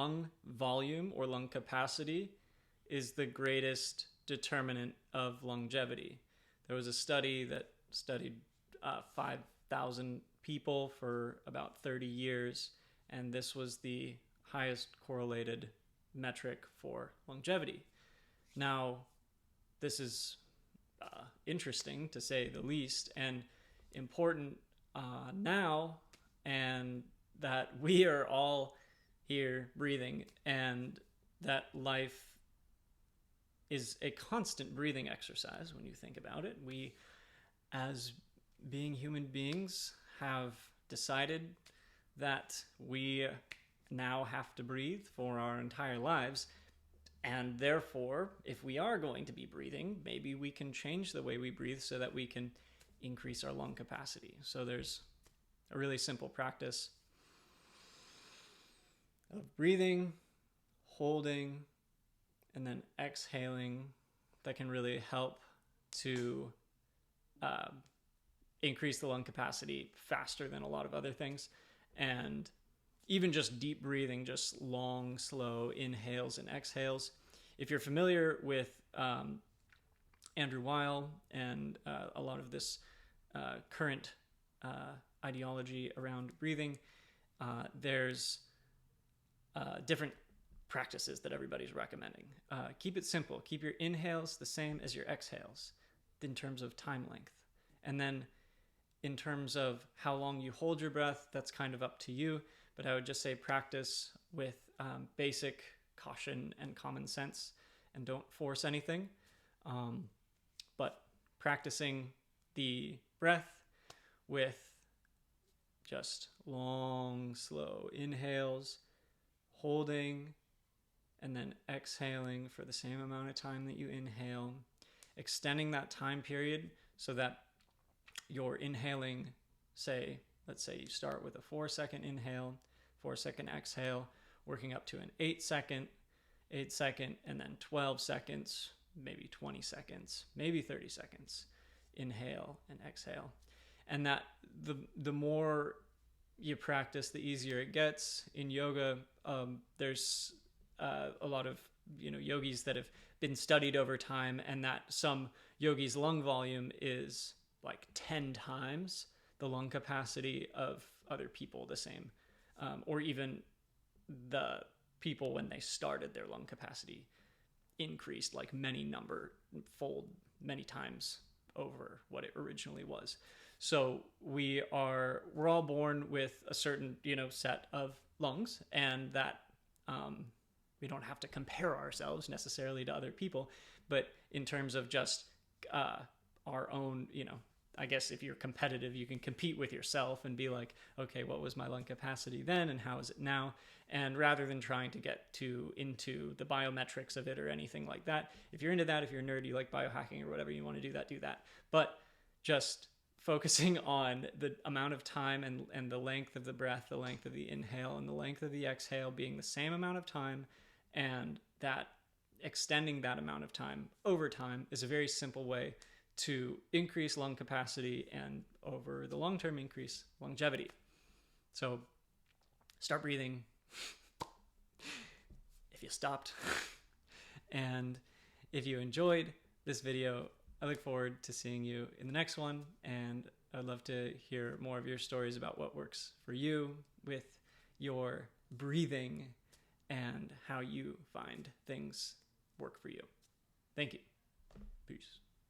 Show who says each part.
Speaker 1: lung volume or lung capacity is the greatest determinant of longevity. There was a study that studied 5,000 people for about 30 years, and this was the highest correlated metric for longevity. Now, this is interesting to say the least, and important now, and that we are all here breathing, and that life is a constant breathing exercise when you think about it. We, as being human beings, have decided that we now have to breathe for our entire lives. And therefore, if we are going to be breathing, maybe we can change the way we breathe so that we can increase our lung capacity. So there's a really simple practice of breathing, holding, and then exhaling that can really help to increase the lung capacity faster than a lot of other things. And even just deep breathing, just long, slow inhales and exhales. If you're familiar with Andrew Weil and a lot of this current ideology around breathing, there's different practices that everybody's recommending. Keep it simple. Keep your inhales the same as your exhales in terms of time length. And then in terms of how long you hold your breath, that's kind of up to you. But I would just say practice with basic caution and common sense, and don't force anything. But practicing the breath with just long, slow inhales, holding, and then exhaling for the same amount of time that you inhale, extending that time period so that you're inhaling, let's say you start with a 4-second inhale, 4-second exhale, working up to an 8-second, and then 12 seconds, maybe 20 seconds, maybe 30 seconds, inhale and exhale. And that the more you practice, the easier it gets. In yoga, there's a lot of yogis that have been studied over time, and that some yogis' lung volume is like 10 times the lung capacity of other people the same, or even the people when they started, their lung capacity increased like many times over what it originally was. So we're all born with a certain set of lungs, and that we don't have to compare ourselves necessarily to other people, but in terms of just our own, I guess if you're competitive, you can compete with yourself and be like, okay, what was my lung capacity then and how is it now? And rather than trying to get into the biometrics of it or anything like that, if you're into that, if you're a nerd, you like biohacking or whatever you want to do that. But just focusing on the amount of time and the length of the breath, the length of the inhale and the length of the exhale being the same amount of time, and that extending that amount of time over time is a very simple way to increase lung capacity and over the long term increase longevity. So start breathing if you stopped. And if you enjoyed this video, I look forward to seeing you in the next one, and I'd love to hear more of your stories about what works for you with your breathing and how you find things work for you. Thank you.